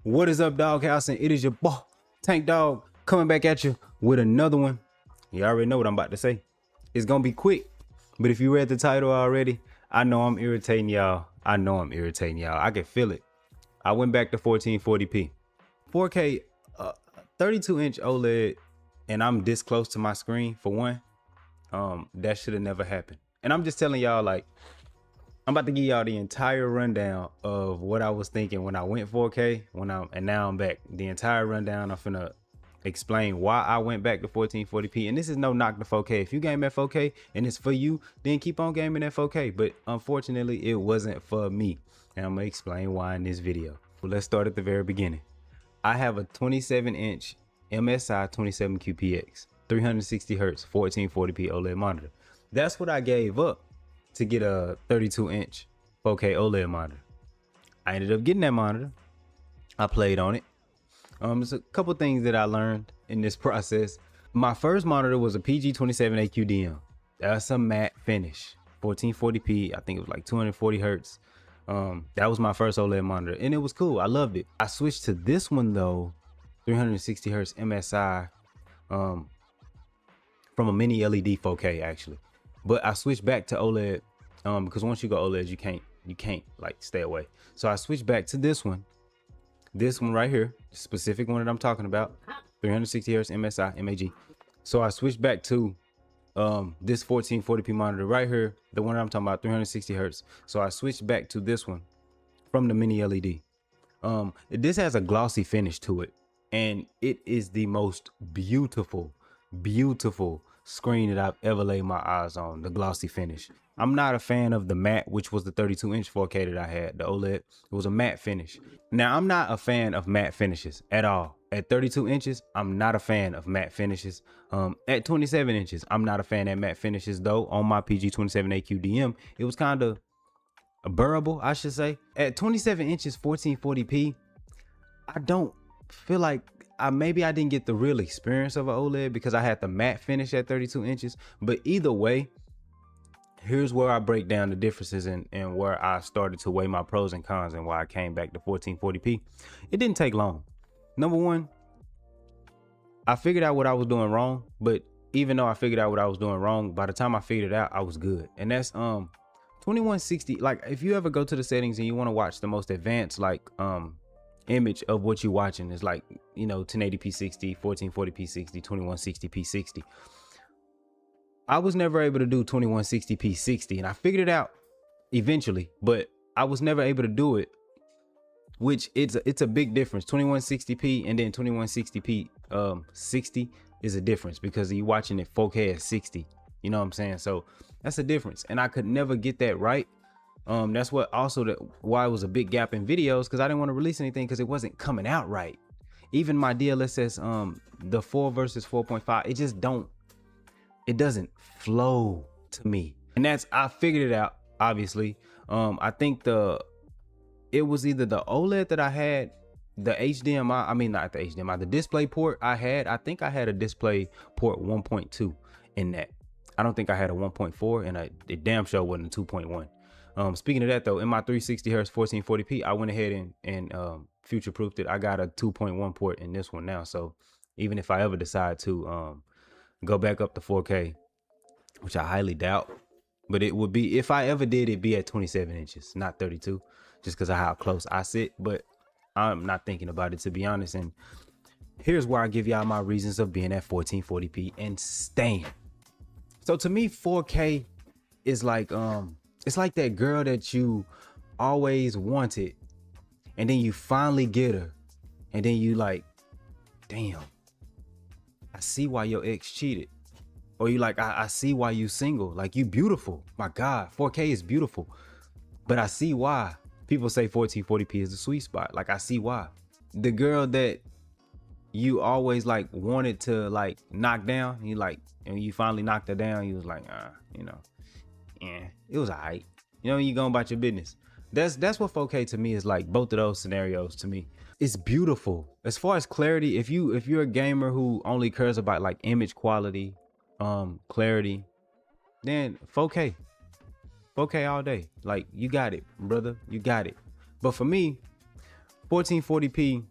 What is up, Doghouse? And it is your boy, Tank Dog, coming back at you with another one. You already know what I'm about to say. It's gonna be quick, but if you read the title already, I know I'm irritating y'all. I can feel it. I went back to 1440p. 4K, 32-inch OLED, and I'm this close to my screen for one. That should have never happened. And I'm just telling y'all, like, I'm about to give y'all the entire rundown of what I was thinking when I went 4K, and now I'm back. The entire rundown. I'm finna explain why I went back to 1440p. And this is no knock to 4K. If you game at 4K and it's for you, then keep on gaming at 4K. But unfortunately, it wasn't for me. And I'm gonna explain why in this video. Well, let's start at the very beginning. I have a 27-inch MSI 27QPX, 360 Hz, 1440p OLED monitor. That's what I gave up to get a 32-inch 4K OLED monitor. I ended up getting that monitor. I played on it. There's a couple things that I learned in this process. My first monitor was a PG27 AQDM. That's a matte finish, 1440p. I think it was like 240 Hertz. That was my first OLED monitor, and it was cool. I loved it. I switched to this one though, 360 Hertz MSI, from a mini LED 4K actually. But I switched back to OLED because once you go OLED, you can't like stay away. So I switched back to this one right here, the specific one that I'm talking about, 360 Hz MSI MAG. So I switched back to this 1440p monitor right here, the one that I'm talking about, 360 Hz. So I switched back to this one from the mini LED. This has a glossy finish to it, and it is the most beautiful screen that I've ever laid my eyes on. The glossy finish. I'm not a fan of the matte, which was the 32-inch 4K that I had, the OLED. It was a matte finish. Now, I'm not a fan of matte finishes at all. At 32 inches, I'm not a fan of matte finishes. At 27 inches, I'm not a fan of matte finishes, though. On my PG27 AQDM, it was kind of bearable, I should say. At 27 inches, 1440p, I don't feel like maybe I didn't get the real experience of an OLED because I had the matte finish at 32 inches. But either way, here's where I break down the differences and where I started to weigh my pros and cons and why I came back to 1440p. It didn't take long. Number one, I figured out what I was doing wrong, but even though I figured out what I was doing wrong, by the time I figured it out, I was good. And that's 2160. Like, if you ever go to the settings and you want to watch the most advanced like image of what you're watching, is like, you know, 1080p 60, 1440p 60, 2160p 60. I was never able to do 2160p 60, and I figured it out eventually, but I was never able to do it, which it's a big difference. 2160p and then 2160p 60 is a difference because you're watching it 4K at 60. You know what I'm saying? So that's a difference, and I could never get that right. That's what also why it was a big gap in videos, because I didn't want to release anything because it wasn't coming out right. Even my DLSS, the 4 versus 4.5, it doesn't flow to me. And I figured it out, obviously. I think it was either the OLED that I had, the HDMI, I mean, not the HDMI, the display port I think I had a display port 1.2 in that. I don't think I had a 1.4, and it damn sure wasn't a 2.1. Speaking of that though, in my 360 Hz 1440p, I went ahead and future proofed it. I got a 2.1 port in this one now. So even if I ever decide to go back up to 4K, which I highly doubt, but it would be, if I ever did, it'd be at 27 inches, not 32, just because of how close I sit. But I'm not thinking about it, to be honest. And here's where I give y'all my reasons of being at 1440p and staying. So to me, 4K is like it's like that girl that you always wanted, and then you finally get her, and then you like, damn, I see why your ex cheated. Or you like, I see why you single. Like, you beautiful. My God, 4K is beautiful. But I see why people say 1440p is the sweet spot. Like, I see why. The girl that you always like wanted to like knock down, and you finally knocked her down, you was like, you know, it was alright. You know, you going about your business. That's what 4K to me is like. Both of those scenarios to me, it's beautiful. As far as clarity, if you're a gamer who only cares about like image quality, clarity, then 4K all day. Like, you got it, brother, you got it. But for me, 1440p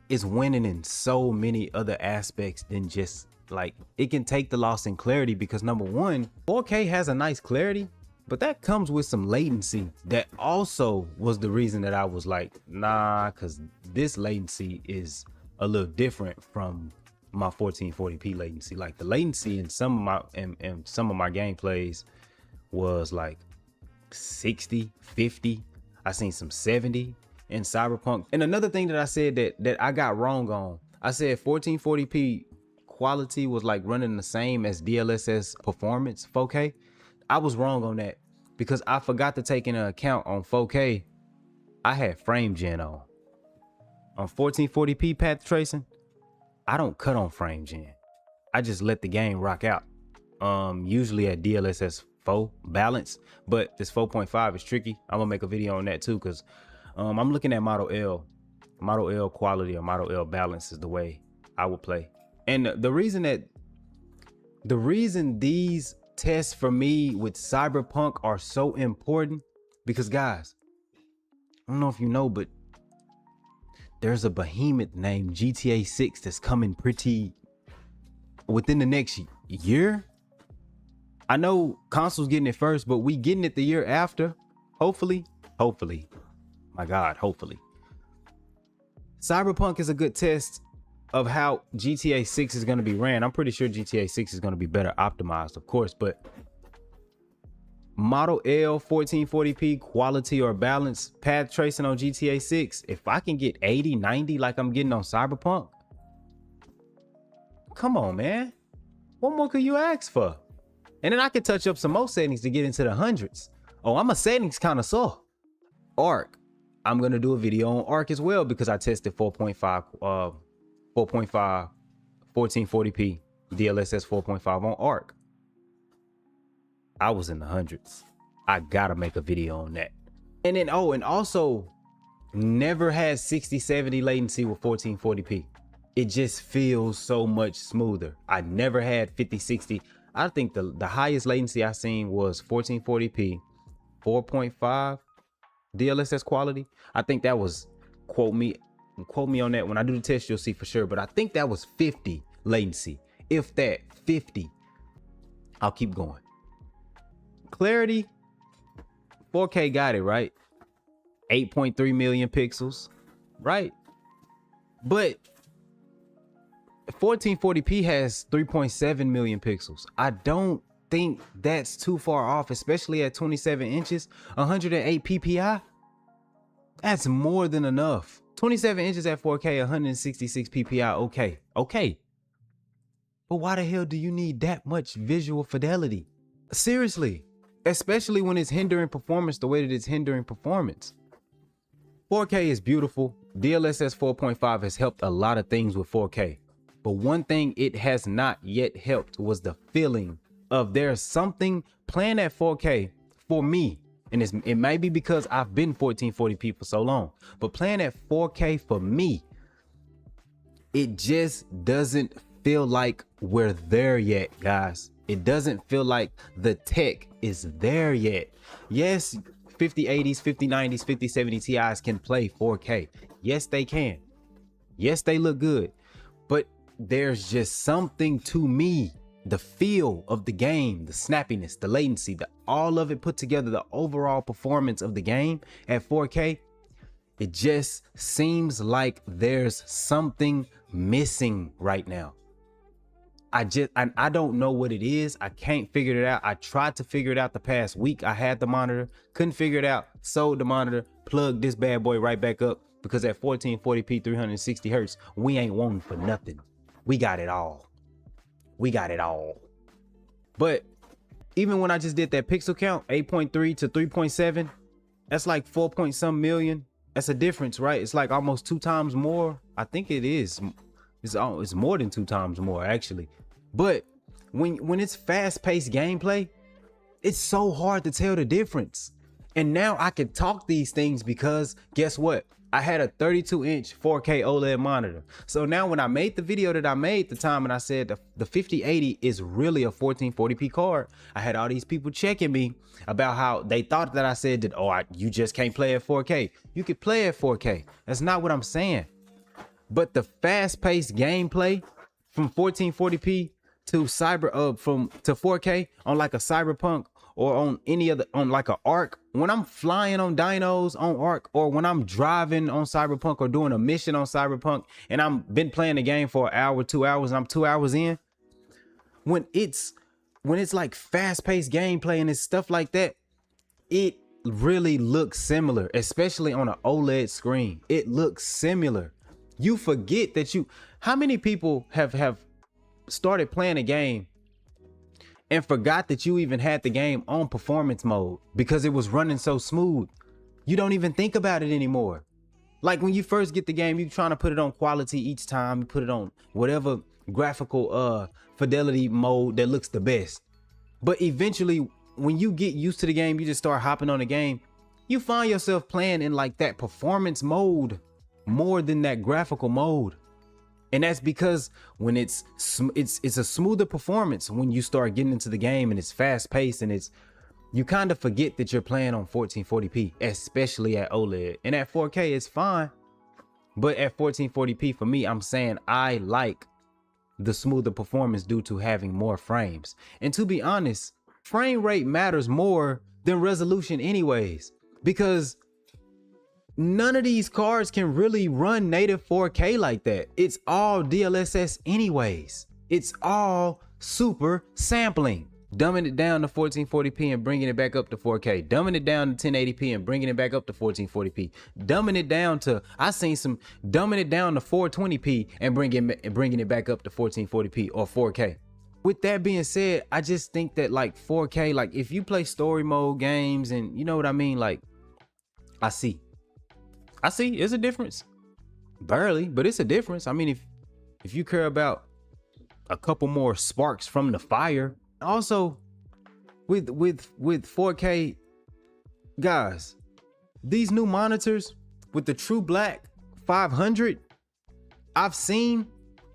is winning in so many other aspects than just like, it can take the loss in clarity, because number one, 4K has a nice clarity, but that comes with some latency. That also was the reason that I was like, nah, because this latency is a little different from my 1440p latency. Like the latency in some of my gameplays was like 60, 50. I seen some 70 in Cyberpunk. And another thing that I said that I got wrong on, I said 1440p quality was like running the same as DLSS performance 4K. I was wrong on that, because I forgot to take into account on 4K, I had frame gen on. On 1440p path tracing, I don't cut on frame gen. I just let the game rock out. Usually at DLSS 4 balance, but this 4.5 is tricky. I'm gonna make a video on that too, because I'm looking at Model L. Model L quality or Model L balance is the way I would play. And the reason these tests for me with Cyberpunk are so important, because guys, I don't know if you know, but there's a behemoth named GTA 6 that's coming pretty within the next year. I know consoles getting it first, but we getting it the year after. Hopefully. My God, hopefully. Cyberpunk is a good test of how GTA 6 is going to be ran. I'm pretty sure GTA 6 is going to be better optimized, of course, but Model L 1440p quality or balance path tracing on GTA 6, if I can get 80, 90 like I'm getting on Cyberpunk, come on, man. What more could you ask for? And then I could touch up some more settings to get into the hundreds. Oh, I'm a settings connoisseur. Arc. I'm going to do a video on Arc as well, because I tested 4.5 1440p DLSS 4.5 on Arc. I was in the hundreds. I gotta make a video on that. And then and also never had 60-70 latency with 1440p. It just feels so much smoother. I never had 50-60. I think the highest latency I seen was 1440p 4.5 DLSS quality. I think that was, quote me on that. When I do the test, you'll see for sure, but I think that was 50 latency. If that 50, I'll keep going. Clarity, 4K got it, right? 8.3 million pixels, right? But 1440p has 3.7 million pixels. I don't think that's too far off, especially at 27 inches, 108 ppi. That's more than enough. 27 inches at 4K, 166 ppi, okay. But why the hell do you need that much visual fidelity? Seriously, especially when it's hindering performance the way that it's hindering performance. 4K is beautiful. DLSS 4.5 has helped a lot of things with 4K. But one thing it has not yet helped was the feeling of there's something playing at 4K for me. And it may be because I've been 1440p for so long, but playing at 4K for me, it just doesn't feel like we're there yet, guys. It doesn't feel like the tech is there yet. Yes, 5080s, 5090s, 5070 Ti's can play 4K. Yes, they can. Yes, they look good. But there's just something to me, the feel of the game, the snappiness, the latency, all of it put together, the overall performance of the game at 4K, it just seems like there's something missing right now. I don't know what it is. I can't figure it out. I tried to figure it out the past week. I had the monitor, couldn't figure it out, sold the monitor, plugged this bad boy right back up, because at 1440p 360 hertz, we ain't wanting for nothing. We got it all. We got it all. But even when I just did that pixel count, 8.3 to 3.7, that's like 4 point some million. That's a difference, right? It's like almost 2 times more. I think it is. It's more than 2 times more, actually. But when it's fast-paced gameplay, it's so hard to tell the difference. And now I can talk these things because guess what? I had a 32-inch 4K OLED monitor. So now when I made the video that I made at the time and I said the 5080 is really a 1440p card, I had all these people checking me about how they thought that I said that, oh, you just can't play at 4K. You could play at 4K. That's not what I'm saying. But the fast-paced gameplay from 1440p to to 4K on like a Cyberpunk or on any other, on like a Arc, when I'm flying on dynos on Arc, or when I'm driving on Cyberpunk or doing a mission on Cyberpunk and I'm been playing the game for an hour, 2 hours, and I'm 2 hours in, when it's like fast-paced gameplay and it's stuff like that, it really looks similar, especially on an OLED screen. It looks similar. You forget that how many people have started playing a game and forgot that you even had the game on performance mode because it was running so smooth. You don't even think about it anymore. Like when you first get the game, you're trying to put it on quality each time. You put it on whatever graphical fidelity mode that looks the best. But eventually, when you get used to the game, you just start hopping on the game. You find yourself playing in like that performance mode more than that graphical mode. And that's because when it's a smoother performance when you start getting into the game and it's fast paced and you kind of forget that you're playing on 1440p, especially at OLED. And at 4K, it's fine. But at 1440p, for me, I'm saying I like the smoother performance due to having more frames. And to be honest, frame rate matters more than resolution anyways, because none of these cards can really run native 4K like that. It's all DLSS anyways. It's all super sampling. Dumbing it down to 1440p and bringing it back up to 4K. Dumbing it down to 1080p and bringing it back up to 1440p. Dumbing it down to, I seen some dumbing it down to 420p and bringing it back up to 1440p or 4K. With that being said, I just think that like 4K, like if you play story mode games and you know what I mean, like I see it's a difference. Barely, but it's a difference. I mean, if you care about a couple more sparks from the fire. Also, with 4K, guys, these new monitors with the True Black 500, I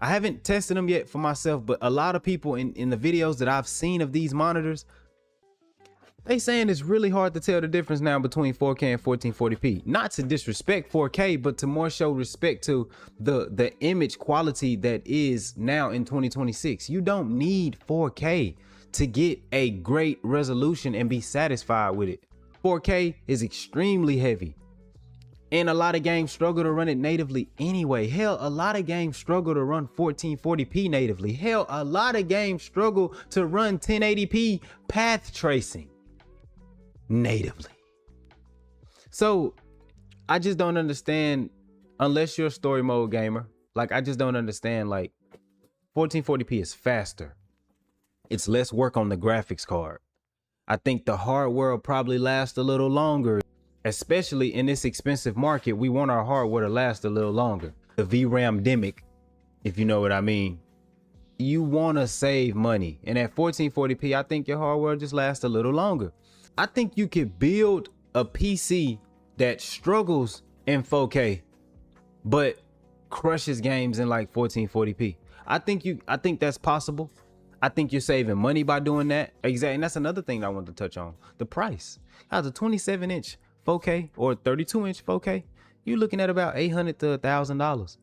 haven't tested them yet for myself, but a lot of people in the videos that I've seen of these monitors, they saying it's really hard to tell the difference now between 4K and 1440p. Not to disrespect 4K, but to more show respect to the image quality that is now in 2026. You don't need 4K to get a great resolution and be satisfied with it. 4K is extremely heavy. And a lot of games struggle to run it natively anyway. Hell, a lot of games struggle to run 1440p natively. Hell, a lot of games struggle to run 1080p path tracing natively. So I just don't understand, unless you're a story mode gamer, like I just don't understand, like 1440p is faster. It's less work on the graphics card. I think the hardware will probably last a little longer, especially in this expensive market. We want our hardware to last a little longer. The VRAM demic, if you know what I mean. You want to save money. And at 1440p, I think your hardware just lasts a little longer. I think you could build a PC that struggles in 4K, but crushes games in like 1440p. I think that's possible. I think you're saving money by doing that. Exactly. And that's another thing that I wanted to touch on. The price. How's a 27-inch 4K or 32-inch 4K? You're looking at about $800 to $1,000.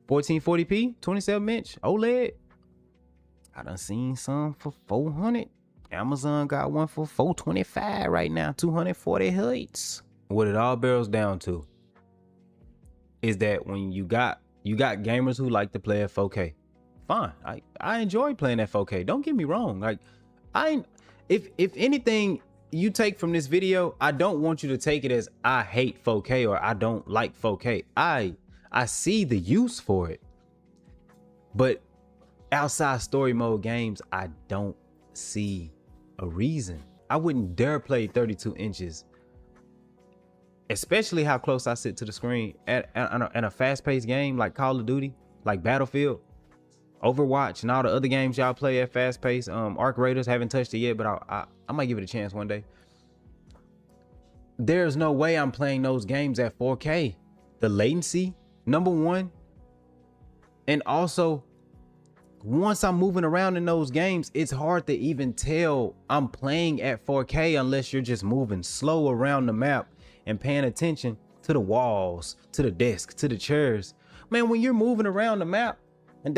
1440p, 27-inch OLED. I done seen some for $400. Amazon got one for $425 right now, 240 hertz. What it all barrels down to is that when you got gamers who like to play at 4K, fine. I enjoy playing at 4K. Don't get me wrong. Like if anything you take from this video, I don't want you to take it as I hate 4K or I don't like 4K. I see the use for it, but outside story mode games, I don't see a reason. I wouldn't dare play 32 inches, especially how close I sit to the screen at a fast-paced game like Call of Duty, like Battlefield, Overwatch, and all the other games y'all play at fast pace. Arc Raiders, haven't touched it yet, but I might give it a chance one day. There's no way I'm playing those games at 4K. the latency, number one. And also, once I'm moving around in those games, it's hard to even tell I'm playing at 4K unless you're just moving slow around the map and paying attention to the walls, to the desk, to the chairs. Man, when you're moving around the map and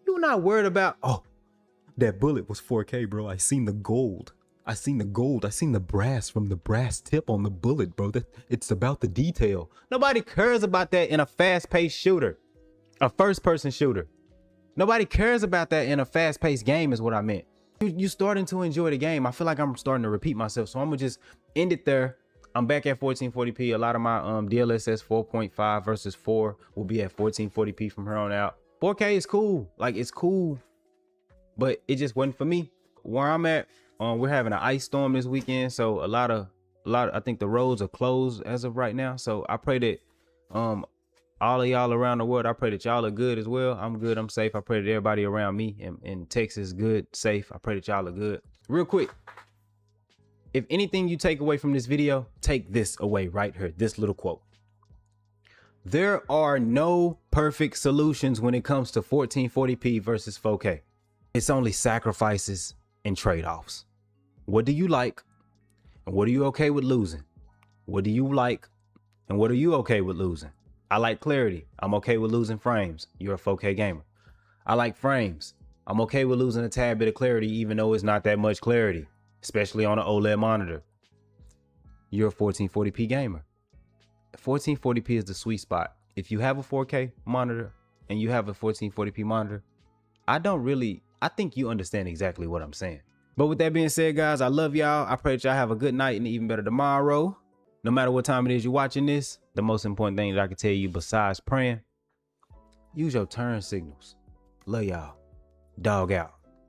you're not worried about, oh, that bullet was 4K, bro. I seen the gold. I seen the brass from the brass tip on the bullet, bro. It's about the detail. Nobody cares about that in a fast-paced shooter, a first-person shooter. Nobody cares about that in a fast-paced game is what I meant. You starting to enjoy the game. I feel like I'm starting to repeat myself, so I'm gonna just end it there. I'm back at 1440p. A lot of my DLSS 4.5 versus 4 will be at 1440p from here on out. 4K is cool, like it's cool, but it just wasn't for me. Where I'm at, we're having an ice storm this weekend, so a lot of I think the roads are closed as of right now. So I pray that all of y'all around the world, I pray that y'all are good as well. I'm good, I'm safe. I pray that everybody around me in Texas is good, safe. I pray that y'all are good. Real quick, if anything you take away from this video, take this away right here, this little quote. There are no perfect solutions when it comes to 1440p versus 4K. It's only sacrifices and trade-offs. What do you like? And what are you okay with losing? What do you like? And what are you okay with losing? I like clarity. I'm okay with losing frames. You're a 4K gamer. I like frames. I'm okay with losing a tad bit of clarity, even though it's not that much clarity, especially on an OLED monitor. You're a 1440p gamer. 1440p is the sweet spot. If you have a 4K monitor and you have a 1440p monitor, I think you understand exactly what I'm saying. But with that being said, guys, I love y'all. I pray that y'all have a good night and even better tomorrow. No matter what time it is you're watching this, the most important thing that I can tell you besides praying, use your turn signals. Love y'all. Dog out.